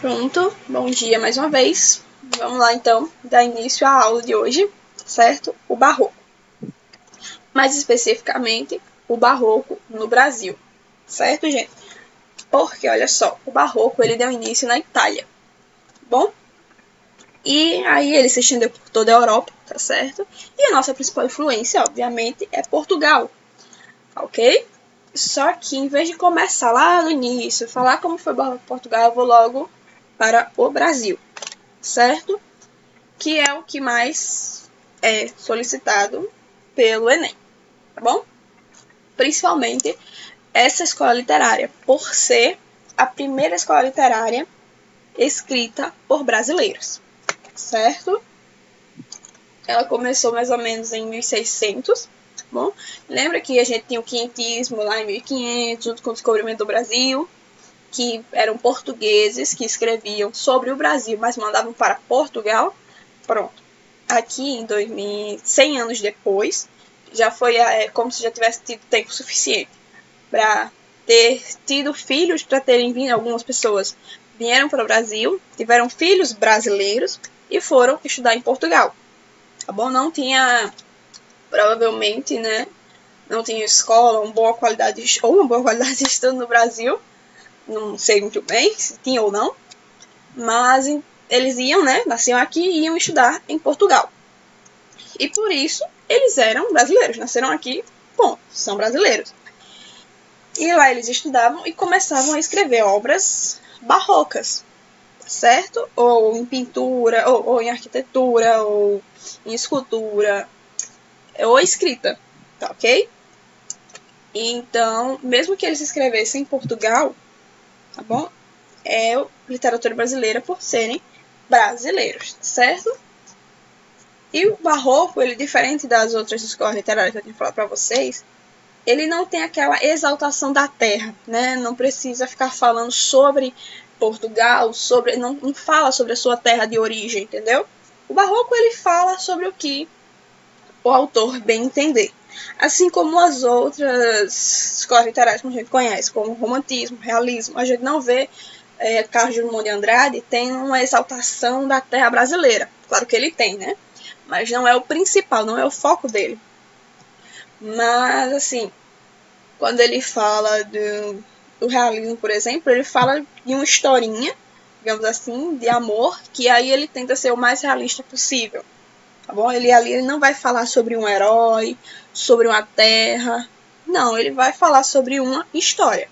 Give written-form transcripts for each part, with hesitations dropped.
Pronto, bom dia mais uma vez. Vamos lá então dar início à aula de hoje, certo? O Barroco. Mais especificamente, o Barroco no Brasil, certo, gente? Porque, olha só, o Barroco ele deu início na Itália, bom? E aí ele se estendeu por toda a Europa, tá certo? E a nossa principal influência, obviamente, é Portugal, ok? Só que em vez de começar lá no início, falar como foi o Barroco em Portugal, eu vou logo para o Brasil, certo? Que é o que mais é solicitado pelo Enem, tá bom? Principalmente essa escola literária, por ser a primeira escola literária escrita por brasileiros, certo? Ela começou mais ou menos em 1600, tá bom? Lembra que a gente tinha o quinhentismo lá em 1500, junto com o descobrimento do Brasil, que eram portugueses que escreviam sobre o Brasil, mas mandavam para Portugal? Pronto. Aqui em 2000, 100 anos depois, já foi como se já tivesse tido tempo suficiente para ter tido filhos, para terem vindo. Algumas pessoas vieram para o Brasil, tiveram filhos brasileiros e foram estudar em Portugal, tá bom? Não tinha, provavelmente, né, não tinha escola, uma boa qualidade de estudo no Brasil, não sei muito bem se tinha ou não, mas eles iam, né, nasciam aqui e iam estudar em Portugal. E por isso eles eram brasileiros, nasceram aqui, bom, são brasileiros. E lá eles estudavam e começavam a escrever obras barrocas, certo? Ou em pintura, ou em arquitetura, ou em escultura, ou escrita, tá ok? Então, mesmo que eles escrevessem em Portugal, tá bom? É literatura brasileira por serem brasileiros, certo? E o Barroco, ele diferente das outras escolas literárias que eu tinha falado para vocês, ele não tem aquela exaltação da terra, né? Não precisa ficar falando sobre Portugal, não fala sobre a sua terra de origem, entendeu? O Barroco, ele fala sobre o que o autor bem entender. Assim como as outras escolas literárias que a gente conhece, como o romantismo, o realismo, a gente não vê Carlos Drummond de Andrade tem uma exaltação da terra brasileira. Claro que ele tem, né? Mas não é o principal, não é o foco dele. Mas, assim, quando ele fala do realismo, por exemplo, ele fala de uma historinha, digamos assim, de amor, que aí ele tenta ser o mais realista possível, tá bom? Ele não vai falar sobre um herói, sobre uma terra, não, ele vai falar sobre uma história,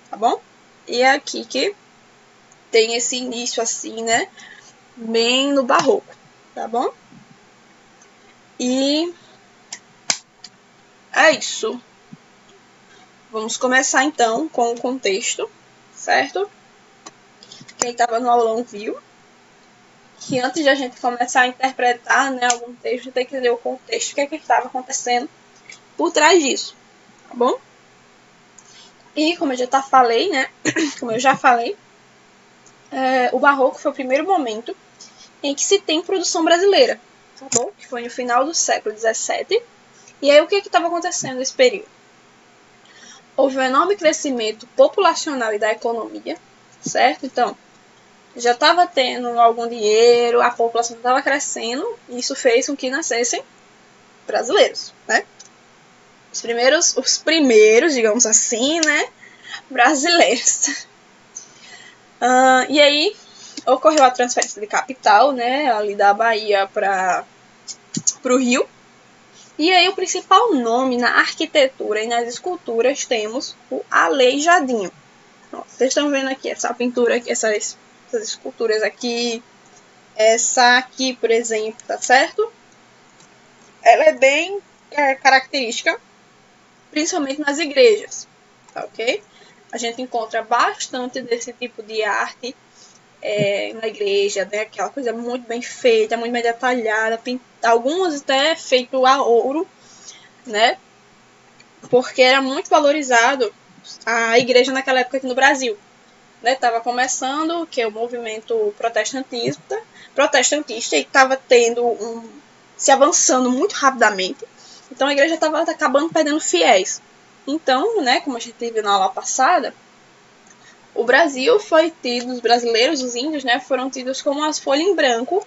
tá bom? E é aqui que tem esse início assim, né, bem no barroco, tá bom? E é isso. Vamos começar então com o contexto, certo? Quem estava no aulão viu que antes de a gente começar a interpretar, né, algum texto, tem que ler o contexto, o que é que estava acontecendo por trás disso, tá bom? E como eu já falei, né, o Barroco foi o primeiro momento em que se tem produção brasileira, tá bom? Que foi no final do século XVII. E aí o que estava acontecendo nesse período? Houve um enorme crescimento populacional e da economia, certo? Então, já estava tendo algum dinheiro, a população estava crescendo, e isso fez com que nascessem brasileiros, né? Os primeiros, digamos assim, né, brasileiros. E aí ocorreu a transferência de capital, né, ali da Bahia para o Rio. E aí o principal nome na arquitetura e nas esculturas temos o Aleijadinho. Vocês estão vendo aqui essa pintura, aqui, essas esculturas aqui, essa aqui, por exemplo, tá certo? Ela é bem característica, principalmente nas igrejas, tá ok? A gente encontra bastante desse tipo de arte na igreja, né? Aquela coisa muito bem feita, muito bem detalhada, algumas até feito a ouro, né? Porque era muito valorizado a igreja naquela época aqui no Brasil. Estava começando que é o movimento protestantista e estava se avançando muito rapidamente. Então a igreja estava acabando perdendo fiéis. Então, né, como a gente viu na aula passada, O Brasil foi tido, os brasileiros, os índios, né, foram tidos como as folhas em branco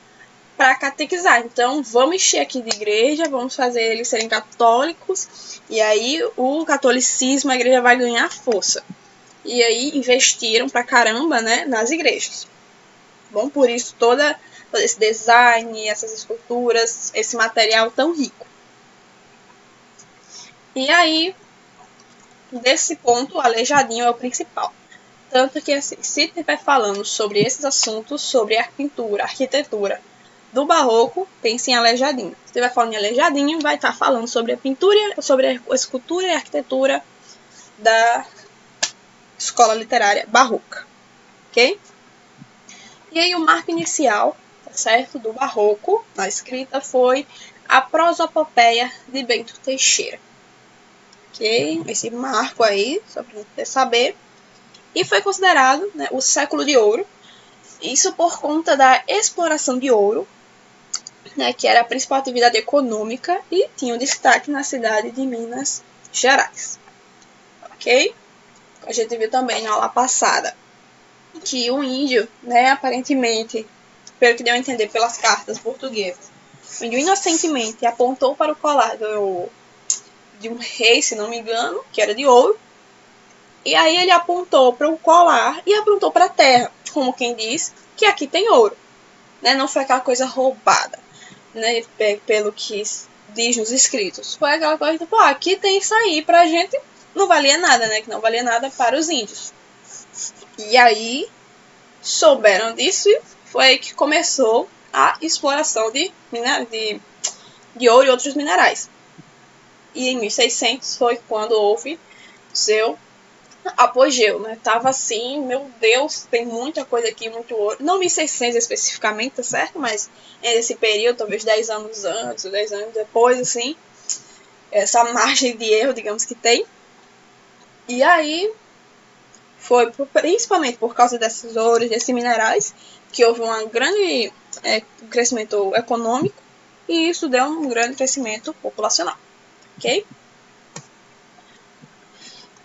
para catequizar. Então, vamos encher aqui de igreja, vamos fazer eles serem católicos, e aí o catolicismo, a igreja vai ganhar força. E aí investiram pra caramba, né, nas igrejas. Bom, por isso todo esse design, essas esculturas, esse material tão rico. E aí, desse ponto, o Aleijadinho é o principal. Tanto que, assim, se estiver falando sobre esses assuntos, sobre a pintura, a arquitetura do Barroco, pense em Aleijadinho. Se estiver falando em Aleijadinho, vai estar falando sobre a pintura, sobre a escultura e a arquitetura da escola literária barroca. Ok? E aí, o marco inicial, certo, do Barroco, na escrita, foi a Prosopopeia de Bento Teixeira. Ok? Esse marco aí, só para você saber. E foi considerado, né, o século de ouro. Isso por conta da exploração de ouro, né, que era a principal atividade econômica e tinha um destaque na cidade de Minas Gerais. Ok? A gente viu também na aula passada que o índio, né, aparentemente, pelo que deu a entender pelas cartas portuguesas, o índio inocentemente apontou para o colar de um rei, se não me engano, que era de ouro, e aí ele apontou para o colar e apontou para a terra, como quem diz que aqui tem ouro. Né? Não foi aquela coisa roubada, né? Pelo que diz nos escritos. Foi aquela coisa tipo, aqui tem isso aí pra gente, não valia nada, né? Que não valia nada para os índios. E aí souberam disso e foi aí que começou a exploração de ouro e outros minerais. E em 1600 foi quando houve seu apogeu, né? Tava assim, meu Deus, tem muita coisa aqui, muito ouro. Não 1600 especificamente, tá certo? Mas nesse período, talvez 10 anos antes, 10 anos depois, assim, essa margem de erro, digamos que tem. E aí foi principalmente por causa desses ouros, desses minerais, que houve um grande crescimento econômico e isso deu um grande crescimento populacional, ok?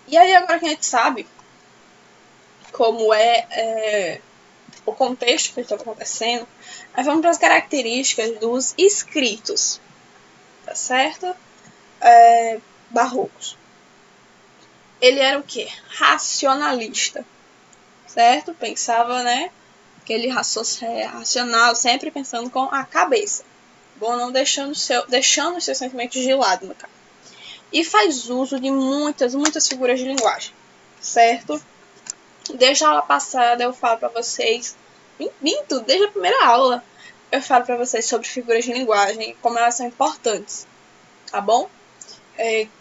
E aí agora que a gente sabe como o contexto que estava acontecendo, nós vamos para as características dos escritos, tá certo? Barrocos. Ele era o quê? Racionalista, certo? Pensava, né? Aquele racional, sempre pensando com a cabeça. Bom, não deixando os seus sentimentos de lado, no caso. E faz uso de muitas figuras de linguagem, certo? Desde a aula passada eu falo para vocês, minto, desde a primeira aula, eu falo para vocês sobre figuras de linguagem e como elas são importantes, tá bom?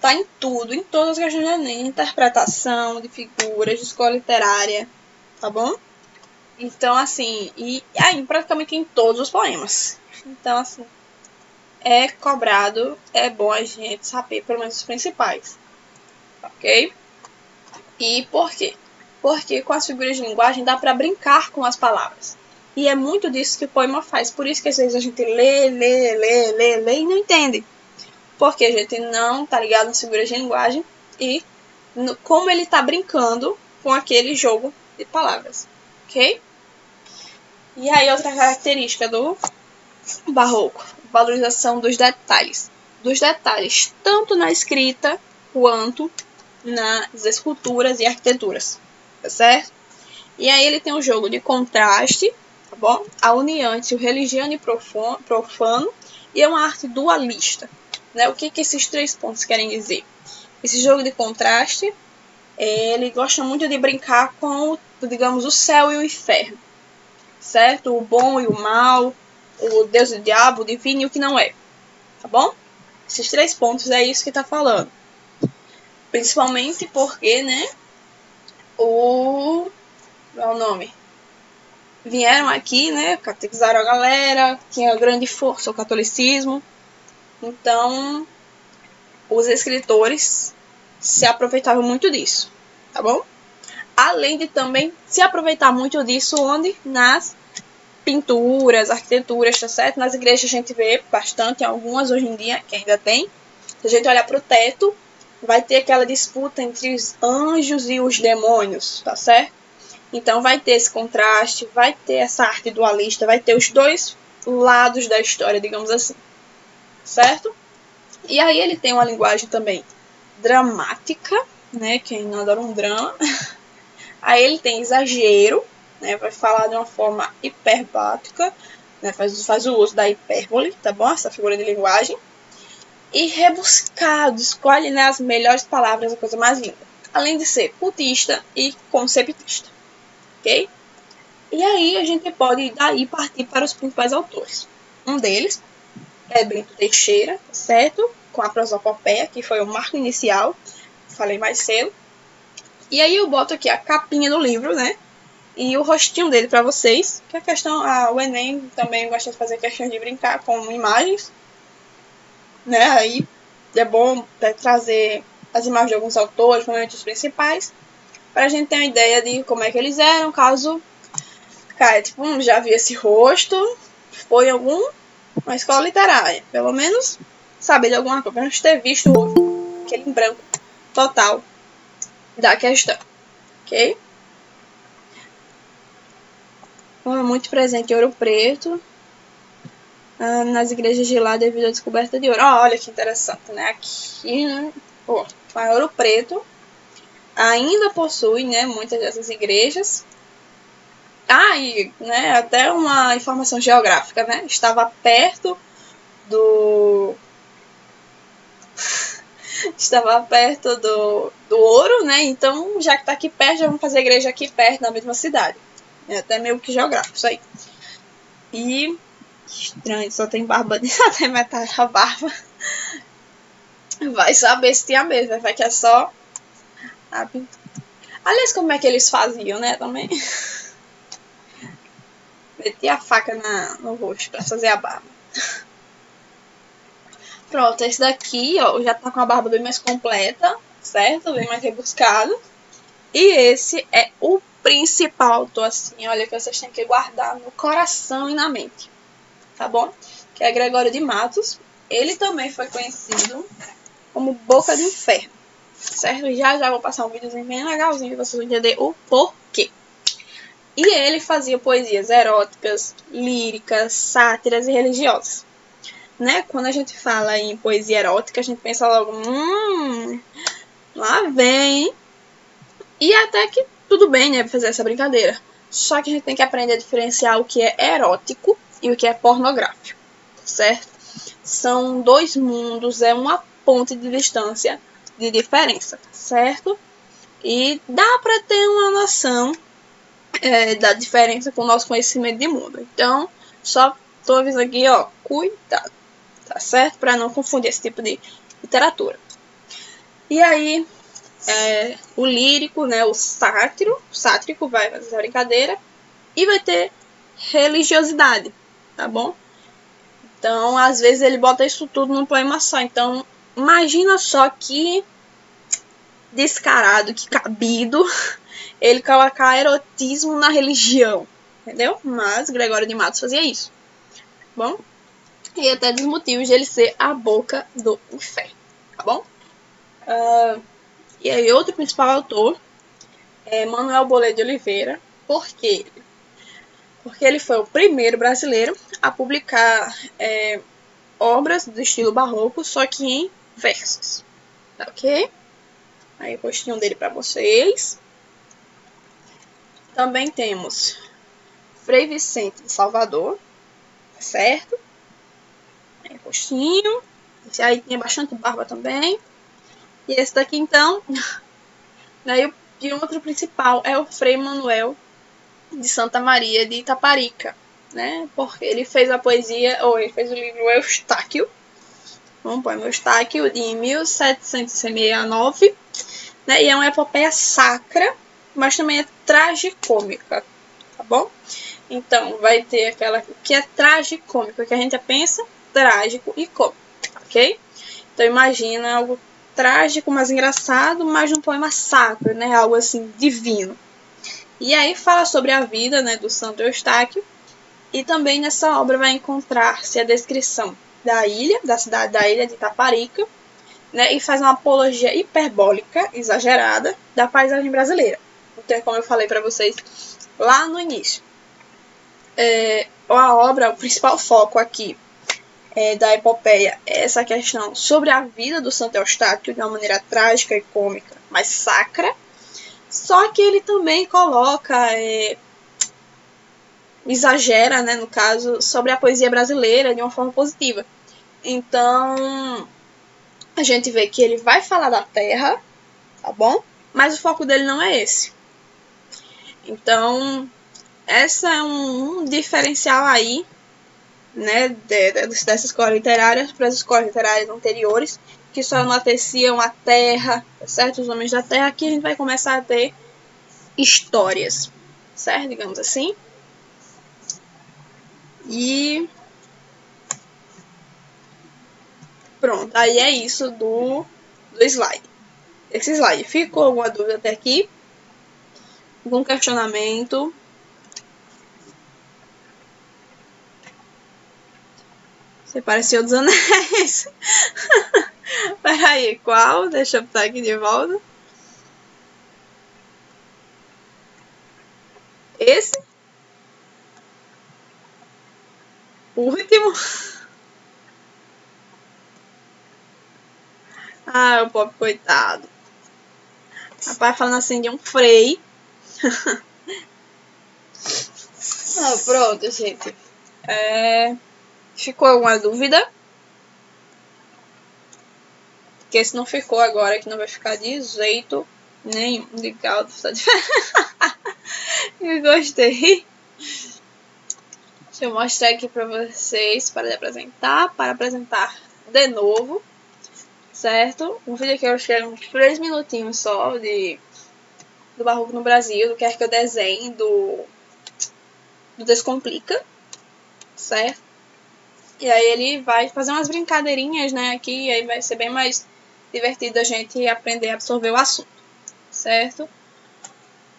Tá em tudo, em todas as questões de Enem, interpretação de figuras, de escola literária, tá bom? Então, assim, e aí praticamente em todos os poemas. Então, assim, é cobrado, é bom a gente saber pelo menos os principais, ok? E por quê? Porque com as figuras de linguagem dá para brincar com as palavras. E é muito disso que o poema faz. Por isso que às vezes a gente lê e não entende. Porque a gente não tá ligado nas figuras de linguagem e como ele tá brincando com aquele jogo de palavras. Ok? E aí outra característica do barroco, valorização dos detalhes. Dos detalhes, tanto na escrita quanto nas esculturas e arquiteturas, tá certo? E aí ele tem um jogo de contraste, tá bom? A união entre o religiano e profano e é uma arte dualista, né? O que esses 3 pontos querem dizer? Esse jogo de contraste, ele gosta muito de brincar com, digamos, o céu e o inferno, certo? O bom e o mal, o Deus e o diabo, o divino e o que não é, tá bom? Esses 3 pontos é isso que tá falando. Principalmente porque, né, qual é o nome? Vieram aqui, né, catequizaram a galera, tinha grande força o catolicismo. Então, os escritores se aproveitavam muito disso, tá bom? Além de também se aproveitar muito disso onde? Nas pinturas, arquiteturas, tá certo? Nas igrejas a gente vê bastante, algumas hoje em dia que ainda tem. Se a gente olhar para o teto, vai ter aquela disputa entre os anjos e os demônios, tá certo? Então vai ter esse contraste, vai ter essa arte dualista, vai ter os dois lados da história, digamos assim, certo? E aí ele tem uma linguagem também dramática, né? Quem não adora um drama. Aí ele tem exagero, né? Vai falar de uma forma hiperbática, né? Faz o uso da hipérbole, tá bom? Essa figura de linguagem. E rebuscado, escolhe, né, as melhores palavras, a coisa mais linda. Além de ser cultista e conceptista, ok? E aí a gente pode daí partir para os principais autores. Um deles é Bento Teixeira, certo? Com a prosopopeia, que foi o marco inicial, falei mais cedo. E aí eu boto aqui a capinha do livro, né? E o rostinho dele para vocês, que a questão, o Enem também gosta de fazer questão de brincar com imagens, né? Aí é bom trazer as imagens de alguns autores, principalmente os principais, para a gente ter uma ideia de como é que eles eram, caso, cara, tipo, já vi esse rosto, foi em alguma escola literária, pelo menos saber de alguma coisa, pelo menos ter visto aquele branco total da questão, ok? Muito presente em Ouro Preto, nas igrejas de lá devido à descoberta de ouro. Olha que interessante, né? Aqui, né? Ouro Preto ainda possui, né, muitas dessas igrejas. E, né, até uma informação geográfica, né? Estava perto do do ouro, né? Então, já que está aqui perto, já vamos fazer a igreja aqui perto, na mesma cidade. É até meio que geográfico isso aí. E estranho, só tem barba de até metade da barba. Vai saber se tinha mesmo, vai que é só a pintura. Aliás, como é que eles faziam, né, também? Metia a faca no rosto pra fazer a barba. Pronto, esse daqui, ó, já tá com a barba bem mais completa, certo? Bem mais rebuscado. E esse é o principal autor, assim, olha, que vocês têm que guardar no coração e na mente, tá bom? Que é Gregório de Matos. Ele também foi conhecido como Boca do Inferno, certo? Já vou passar um videozinho bem legalzinho pra vocês entenderem o porquê. E ele fazia poesias eróticas, líricas, sátiras e religiosas. Né? Quando a gente fala em poesia erótica, a gente pensa logo, lá vem. E até que tudo bem, né, pra fazer essa brincadeira. Só que a gente tem que aprender a diferenciar o que é erótico e o que é pornográfico, certo? São dois mundos, é uma ponte de distância de diferença, certo? E dá pra ter uma noção da diferença com o nosso conhecimento de mundo. Então, só tô avisando aqui, ó, cuidado, tá certo? Para não confundir esse tipo de literatura. E aí, o lírico, né, o sátrico vai fazer essa brincadeira e vai ter religiosidade, tá bom? Então, às vezes ele bota isso tudo num poema só. Então, imagina só que descarado, que cabido ele colocar erotismo na religião, entendeu? Mas Gregório de Matos fazia isso, tá bom? E até dos motivos de ele ser a boca do inferno, tá bom? E aí outro principal autor é Manuel Bolet de Oliveira. Por quê? Porque ele foi o primeiro brasileiro a publicar obras do estilo barroco, só que em versos, tá ok? Aí o postinho dele para vocês. Também temos Frei Vicente de Salvador, certo? Aí postinho. Esse aí tinha bastante barba também. E esse daqui, então, daí e outro principal é o Frei Manuel de Santa Maria de Itaparica, né? Porque ele fez a poesia, ou ele fez o livro Eustáquio, um poema Eustáquio de 1769, né? E é uma epopeia sacra, mas também é tragicômica, tá bom? Então, vai ter aquela que é tragicômica, que a gente pensa trágico e cômico, ok? Então, imagina algo trágico, mas engraçado, mas num poema sacro, né? Algo assim, divino. E aí fala sobre a vida, né, do Santo Eustáquio. E também nessa obra vai encontrar-se a descrição da ilha, da cidade da ilha de Itaparica, né? E faz uma apologia hiperbólica, exagerada, da paisagem brasileira. que é como eu falei para vocês lá no início. A obra, o principal foco aqui da epopeia é essa questão sobre a vida do Santo Eustáquio de uma maneira trágica e cômica, mas sacra. Só que ele também coloca, exagera, né, no caso, sobre a poesia brasileira de uma forma positiva. Então, a gente vê que ele vai falar da terra, tá bom? Mas o foco dele não é esse. Então, essa é um diferencial aí, né, dessas escolas literárias para as escolas literárias anteriores, que só enalteciam a terra, certo? Os homens da terra. Aqui a gente vai começar a ter histórias, certo? Digamos assim. E pronto, aí é isso do slide. Esse slide, ficou alguma dúvida até aqui? Algum questionamento? Você pareceu dos Anéis. Peraí, qual? Deixa eu botar aqui de volta. Esse? O último? Ah, o pobre coitado. Rapaz, falando assim de um Frei. Pronto, gente. Ficou alguma dúvida? Porque se não ficou agora, que não vai ficar de jeito nenhum. Legal, tá diferente. Eu gostei. Deixa eu mostrar aqui pra vocês, para apresentar de novo, certo? Um vídeo que eu acho que era uns 3 minutinhos só do Barroco no Brasil, do que é que eu desenho, do Descomplica, certo? E aí ele vai fazer umas brincadeirinhas, né, aqui, e aí vai ser bem mais divertido a gente aprender a absorver o assunto, certo?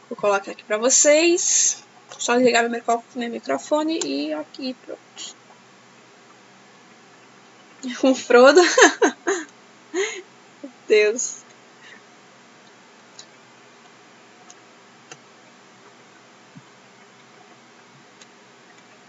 Vou colocar aqui pra vocês. Só ligar meu microfone e aqui, pronto. Um Frodo. Meu Deus.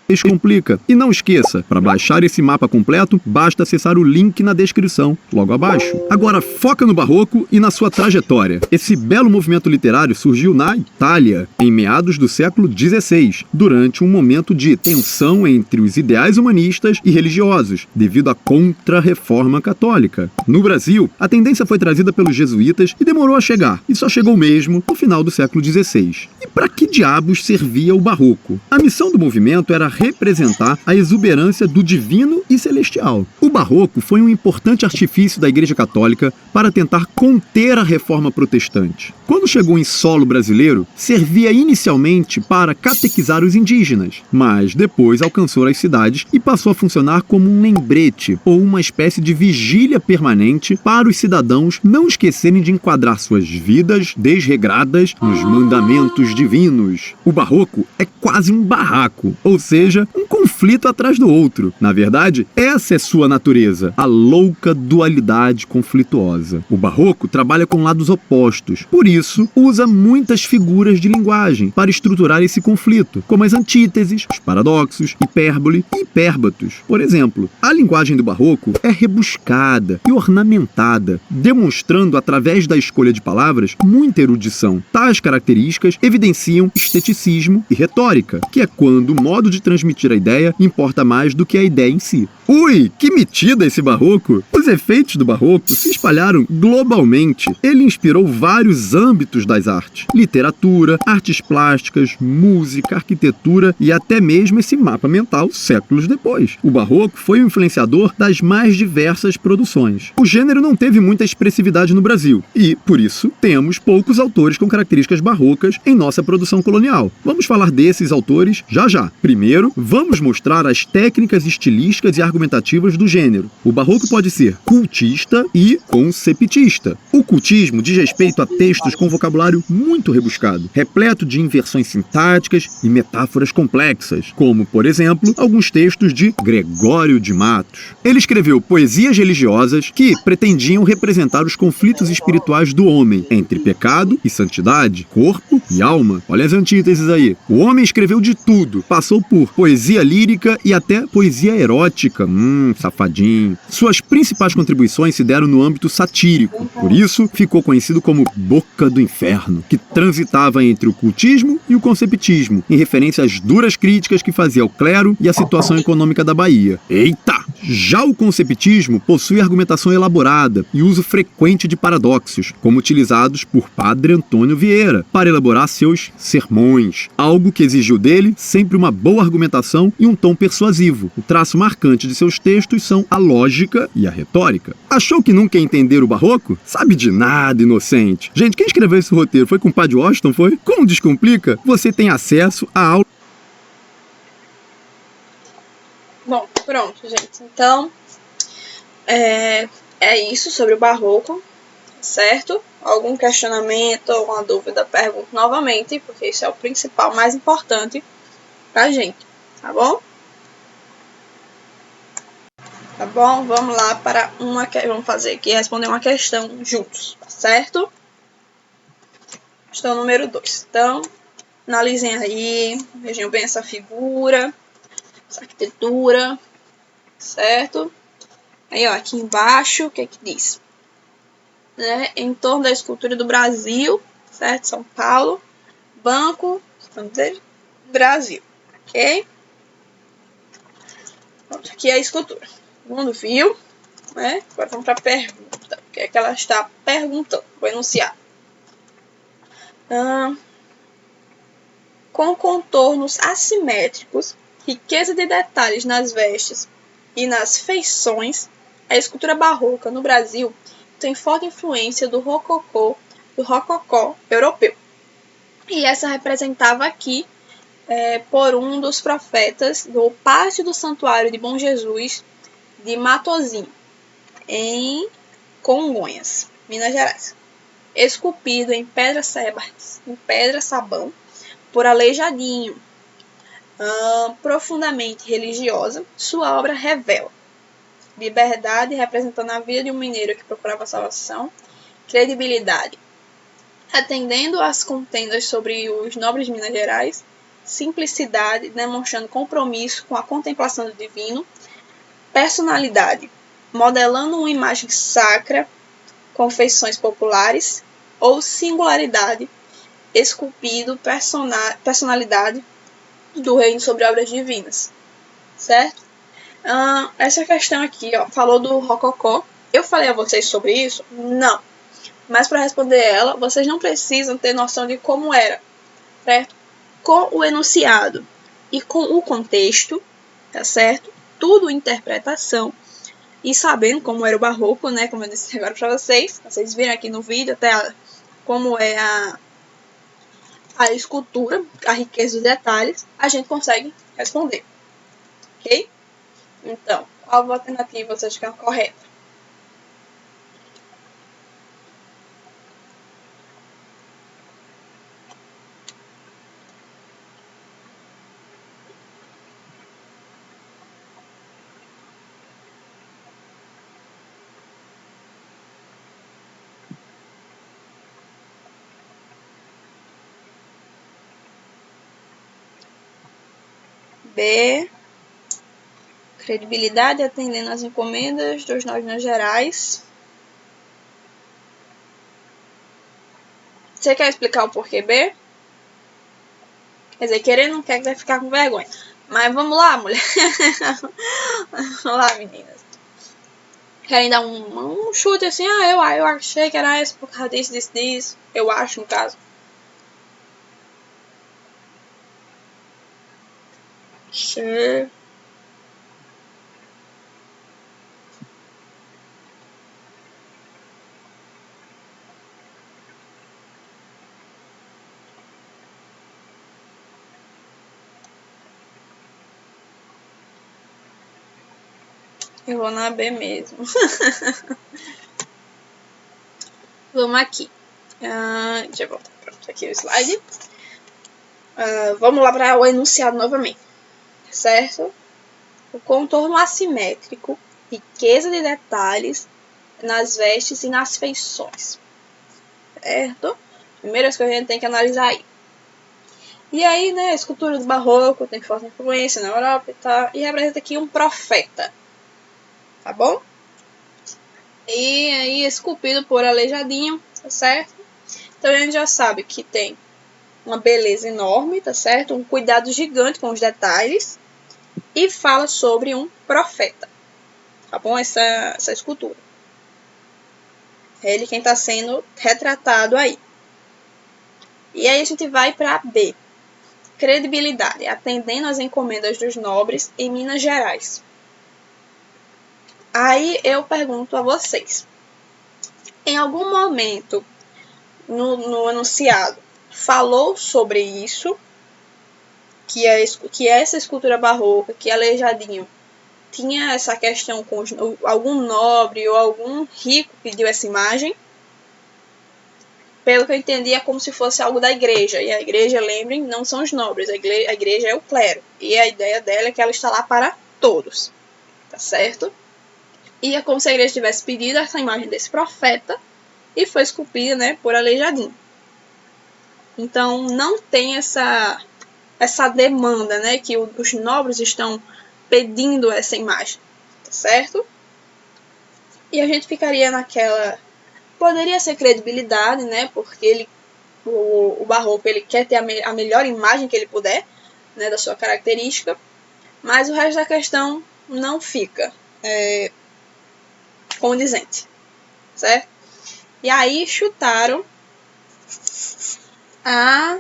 Descomplica. E não esqueça, para baixar esse mapa completo, basta acessar o link na descrição, logo abaixo. Agora foca no Barroco e na sua trajetória. Esse belo movimento literário surgiu na Itália, em meados do século XVI, durante um momento de tensão entre os ideais humanistas e religiosos, devido à Contra-Reforma Católica. No Brasil, a tendência foi trazida pelos jesuítas e demorou a chegar, e só chegou mesmo no final do século XVI. E para que diabos servia o Barroco? A missão do movimento era representar a exuberância do divino e celestial. O Barroco foi um importante artifício da Igreja Católica para tentar conter a reforma protestante. Quando chegou em solo brasileiro, servia inicialmente para catequizar os indígenas, mas depois alcançou as cidades e passou a funcionar como um lembrete ou uma espécie de vigília permanente para os cidadãos não esquecerem de enquadrar suas vidas desregradas nos mandamentos divinos. O Barroco é quase um barraco, ou seja, um conflito atrás do outro. Na verdade, essa é sua natureza, a louca dualidade conflituosa. O Barroco trabalha com lados opostos, por isso usa muitas figuras de linguagem para estruturar esse conflito, como as antíteses, os paradoxos, hipérbole e hipérbatos. Por exemplo, a linguagem do Barroco é rebuscada e ornamentada, demonstrando através da escolha de palavras muita erudição. Tais características evidenciam esteticismo e retórica, que é quando o modo de transmitir a ideia importa mais do que a ideia em si. Ui, que metida esse Barroco! Os efeitos do Barroco se espalharam globalmente. Ele inspirou vários âmbitos das artes: literatura, artes plásticas, música, arquitetura e até mesmo esse mapa mental séculos depois. O Barroco foi o influenciador das mais diversas produções. O gênero não teve muita expressividade no Brasil e, por isso, temos poucos autores com características barrocas em nossa produção colonial. Vamos falar desses autores já já. Primeiro, vamos após mostrar as técnicas estilísticas e argumentativas do gênero. O barroco pode ser cultista e conceptista. O cultismo diz respeito a textos com vocabulário muito rebuscado, repleto de inversões sintáticas e metáforas complexas, como, por exemplo, alguns textos de Gregório de Matos. Ele escreveu poesias religiosas que pretendiam representar os conflitos espirituais do homem entre pecado e santidade, corpo e alma. Olha as antíteses aí. O homem escreveu de tudo, passou por poesia lírica e até poesia erótica. Safadinho. Suas principais contribuições se deram no âmbito satírico. Por isso, ficou conhecido como Boca do Inferno, que transitava entre o cultismo e o conceptismo, em referência às duras críticas que fazia ao clero e à situação econômica da Bahia. Eita! Já o conceptismo possui argumentação elaborada e uso frequente de paradoxos, como utilizados por Padre Antônio Vieira para elaborar seus sermões, algo que exigiu dele sempre uma boa argumentação e um tom persuasivo. O traço marcante de seus textos são a lógica e a retórica. Achou que nunca ia entender o barroco? Sabe de nada, inocente. Gente, quem escreveu esse roteiro foi com o Padre Washington, foi? Como Descomplica, você tem acesso à aula. Bom, pronto, gente. Então, é isso sobre o barroco, certo? Algum questionamento, alguma dúvida, pergunto novamente, porque isso é o principal, mais importante pra gente, tá bom? Tá bom? Vamos lá para vamos fazer aqui, responder uma questão juntos, certo? Questão número 2. Então, analisem aí, vejam bem essa figura, essa arquitetura, certo? Aí, ó, aqui embaixo, o que é que diz? Né? Em torno da escultura do Brasil, certo? São Paulo, Banco Brasil, ok? Pronto, aqui é a escultura. Todo mundo viu, né? Agora vamos para a pergunta. O que é que ela está perguntando? Vou enunciar. Com contornos assimétricos, riqueza de detalhes nas vestes e nas feições, a escultura barroca no Brasil tem forte influência do rococó europeu. E essa representava aqui por um dos profetas do Pátio do Santuário de Bom Jesus de Matozinho, em Congonhas, Minas Gerais. Esculpido em pedra sabão por Aleijadinho, profundamente religiosa, sua obra revela liberdade, representando a vida de um mineiro que procurava salvação, credibilidade, atendendo às contendas sobre os nobres de Minas Gerais, simplicidade, demonstrando compromisso com a contemplação do divino, personalidade, modelando uma imagem sacra com feições populares, ou singularidade, esculpido personalidade do reino sobre obras divinas, certo? Essa questão aqui, ó, falou do rococó. Eu falei a vocês sobre isso? Não. Mas para responder ela, vocês não precisam ter noção de como era, certo? Com o enunciado e com o contexto, tá certo? Tudo interpretação. E sabendo como era o barroco, né? Como eu disse agora para vocês. Vocês viram aqui no vídeo até como é a escultura, a riqueza dos detalhes, a gente consegue responder. Ok? Então, qual alternativa você acha que é a correta? B. Credibilidade atendendo às encomendas dos nobres Minas Gerais. Você quer explicar o porquê B? Quer dizer, querer não quer que vai ficar com vergonha. Mas vamos lá, mulher. Vamos lá, meninas. Querem dar um chute assim? Eu achei que era esse por causa disso. Eu acho, no caso. Che. Eu vou na B mesmo. Vamos aqui. Deixa eu voltar. Pronto, aqui o slide. Vamos lá para o enunciado novamente. Certo? O contorno assimétrico, riqueza de detalhes nas vestes e nas feições. Certo? Primeiras coisas que a gente tem que analisar aí. E aí, né, a escultura do barroco tem forte influência na Europa e tal. E representa aqui um profeta. Tá bom? E aí, esculpido por Aleijadinho, tá certo? Então a gente já sabe que tem uma beleza enorme, tá certo? Um cuidado gigante com os detalhes. E fala sobre um profeta. Tá bom? Essa escultura. É ele quem está sendo retratado aí. E aí a gente vai para B. Credibilidade, atendendo às encomendas dos nobres em Minas Gerais. Aí eu pergunto a vocês. Em algum momento no enunciado falou sobre isso, que essa escultura barroca, que Aleijadinho tinha essa questão com algum nobre ou algum rico pediu essa imagem? Pelo que eu entendi, é como se fosse algo da igreja. E a igreja, lembrem, não são os nobres. A igreja é o clero. E a ideia dela é que ela está lá para todos. Tá certo? E é como se a igreja tivesse pedido essa imagem desse profeta e foi esculpida, né, por Aleijadinho. Então, não tem essa demanda, né, que os nobres estão pedindo essa imagem. Tá certo? E a gente ficaria naquela... Poderia ser credibilidade, né? Porque o barroco ele quer ter a melhor imagem que ele puder, né, da sua característica, mas o resto da questão não fica condizente, certo? E aí chutaram a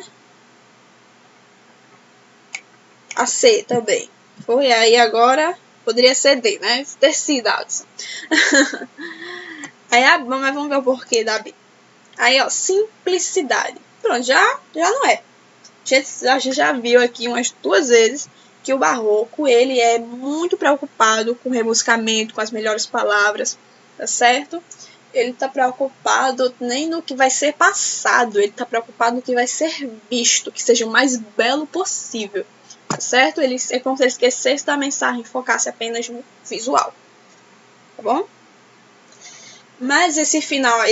C também. Foi aí agora, poderia ser D, né? Ter sido, Adson. Aí mas vamos ver o porquê da B. Aí, ó, simplicidade. Pronto, já não é. A gente já viu aqui umas 2 vezes que o barroco, ele é muito preocupado com o rebuscamento, com as melhores palavras, tá certo? Ele tá preocupado nem no que vai ser passado, ele tá preocupado no que vai ser visto, que seja o mais belo possível, tá certo? É como se ele esquecesse da mensagem e focasse apenas no visual, tá bom? Mas esse final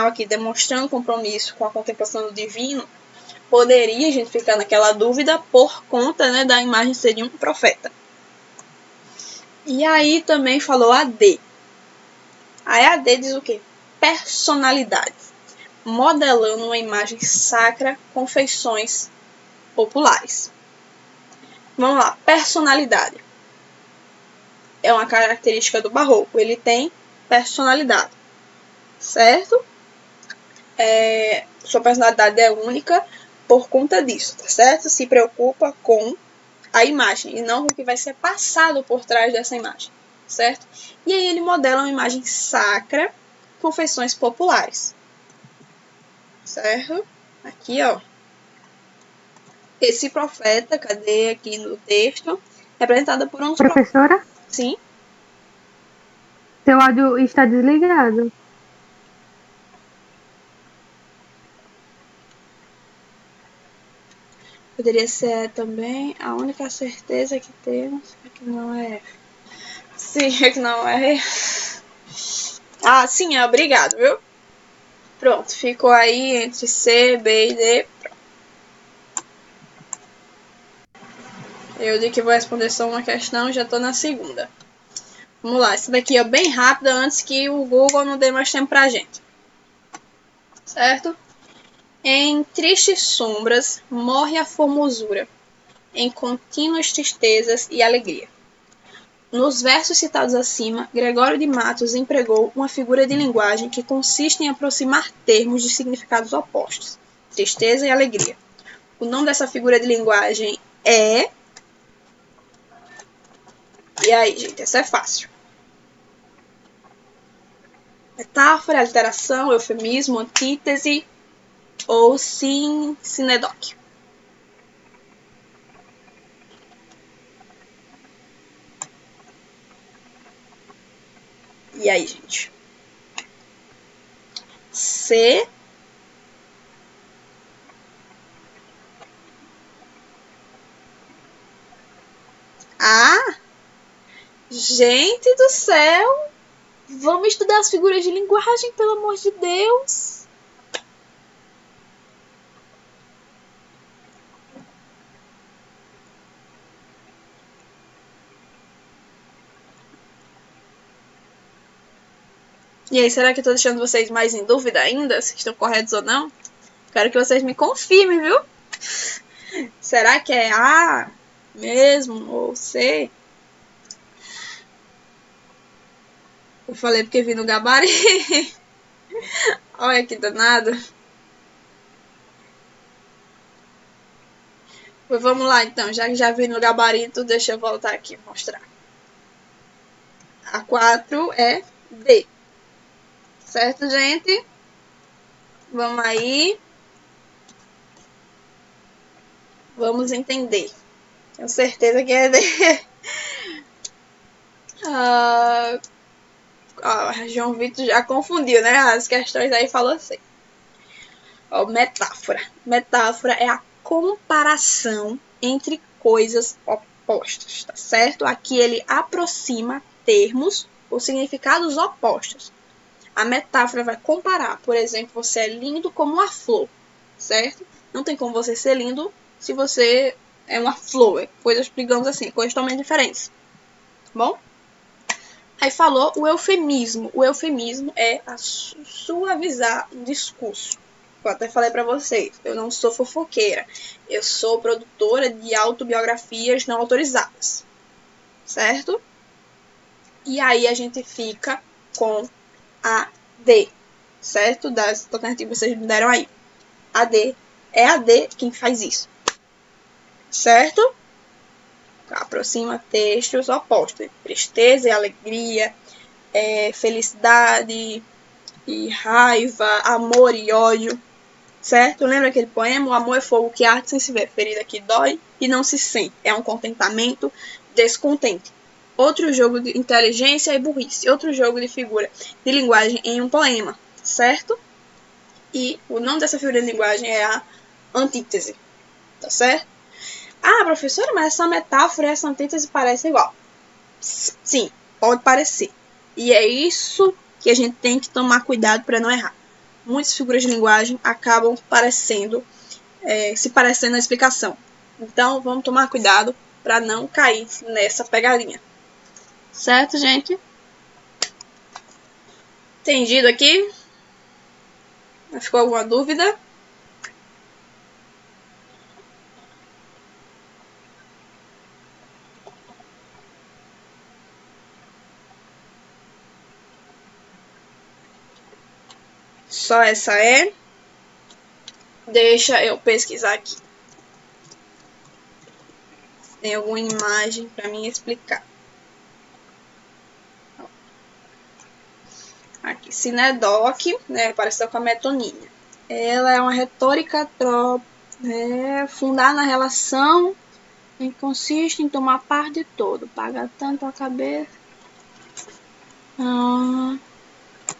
aqui demonstrando compromisso com a contemplação do divino, poderia a gente ficar naquela dúvida por conta, né, da imagem ser de um profeta. E aí também falou a D. Aí a D diz o quê? Personalidade. Modelando uma imagem sacra com feições populares. Vamos lá, personalidade. É uma característica do barroco. Ele tem personalidade. Certo? Sua personalidade é única por conta disso, tá certo? Se preocupa com a imagem e não com o que vai ser passado por trás dessa imagem, certo? E aí ele modela uma imagem sacra com feições populares, certo? Aqui, ó. Esse profeta, cadê aqui no texto? Representado por um... Professora? Sim. Seu áudio está desligado. Poderia ser também a única certeza que temos é que não é. Sim, é que não é. Ah, sim, obrigado, viu? Pronto, ficou aí entre C, B e D. Eu digo que vou responder só uma questão, já tô na segunda. Vamos lá, essa daqui é bem rápida antes que o Google não dê mais tempo pra gente. Certo? Em tristes sombras morre a formosura, em contínuas tristezas e alegria. Nos versos citados acima, Gregório de Matos empregou uma figura de linguagem que consiste em aproximar termos de significados opostos, tristeza e alegria. O nome dessa figura de linguagem é... E aí, gente, essa é fácil. Metáfora, alteração, eufemismo, antítese ou sinédoque. E aí, gente? C. A. Gente do céu! Vamos estudar as figuras de linguagem, pelo amor de Deus! E aí, será que eu tô deixando vocês mais em dúvida ainda? Se estão corretos ou não? Quero que vocês me confirmem, viu? Será que é A mesmo ou C? Eu falei porque vi no gabarito. Olha que danado. Pois vamos lá então, já que já vi no gabarito, deixa eu voltar aqui e mostrar. A 4 é D. Certo, gente? Vamos aí. Vamos entender. Tenho certeza que é D. João Vitor já confundiu, né? As questões aí falou assim. Ó, metáfora. Metáfora é a comparação entre coisas opostas, tá certo? Aqui ele aproxima termos ou significados opostos. A metáfora vai comparar, por exemplo, você é lindo como uma flor, certo? Não tem como você ser lindo se você é uma flor. Coisas, digamos assim, coisas totalmente diferentes. Bom? Aí falou o eufemismo. O eufemismo é a suavizar um discurso. Eu até falei para vocês, eu não sou fofoqueira. Eu sou produtora de autobiografias não autorizadas. Certo? E aí a gente fica com a D. Certo? Das alternativas que vocês me deram aí. A D. É a D quem faz isso. Certo? Aproxima textos opostos. Tristeza e alegria. Felicidade e raiva, amor e ódio, certo? Lembra aquele poema? O amor é fogo que arde sem se ver, ferida que dói e não se sente. É um contentamento descontente. Outro jogo de inteligência e burrice. Outro jogo de figura de linguagem em um poema, certo? E o nome dessa figura de linguagem é a antítese, tá certo? Ah, professora, mas essa metáfora e essa antítese parecem igual. Sim, pode parecer. E é isso que a gente tem que tomar cuidado para não errar. Muitas figuras de linguagem acabam se parecendo na explicação. Então, vamos tomar cuidado para não cair nessa pegadinha. Certo, gente? Entendido aqui? Ficou alguma dúvida? Só essa é. Deixa eu pesquisar aqui. Tem alguma imagem para mim explicar. Aqui, Sinedoc, né, parece com a metonímia. Ela é uma retórica fundada na relação em que consiste em tomar parte de todo, paga tanto a cabeça.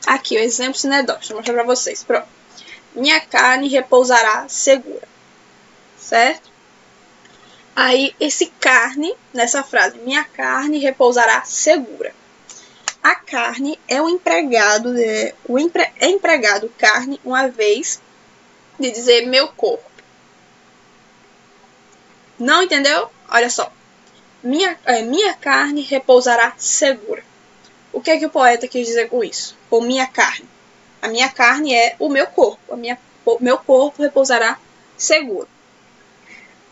Aqui, o exemplo Sinedoc, deixa eu mostrar para vocês. Pronto. Minha carne repousará segura, certo? Aí, esse carne, nessa frase, minha carne repousará segura. A carne é o empregado, é empregado carne uma vez de dizer meu corpo. Não entendeu? Olha só. Minha carne repousará segura. O que é que o poeta quis dizer com isso? Com minha carne. A minha carne é o meu corpo. O meu corpo repousará seguro.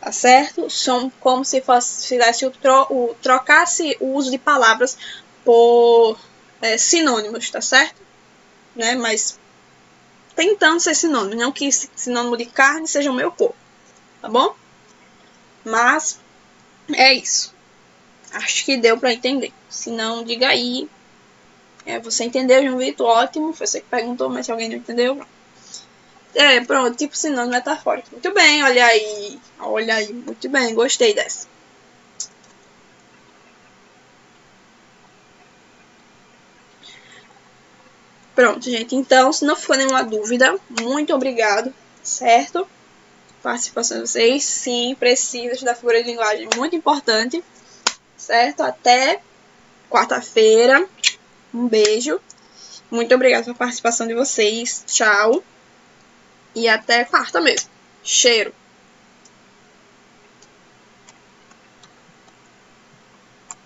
Tá certo? São como se fizesse trocasse o uso de palavras por sinônimos, tá certo? Né? Mas tentando ser sinônimo. Não que sinônimo de carne seja o meu corpo. Tá bom? Mas é isso. Acho que deu para entender. Se não, diga aí. Você entendeu, João Vitor? Ótimo. Foi você que perguntou, mas se alguém não entendeu, pronto. Tipo sinônimo metafórico. Muito bem, olha aí. Olha aí. Muito bem, gostei dessa. Pronto, gente. Então, se não for nenhuma dúvida, muito obrigado, certo? Participação de vocês. Sim, precisa estudar figura de linguagem, muito importante, certo? Até quarta-feira. Um beijo. Muito obrigada pela participação de vocês. Tchau. E até quarta mesmo. Cheiro.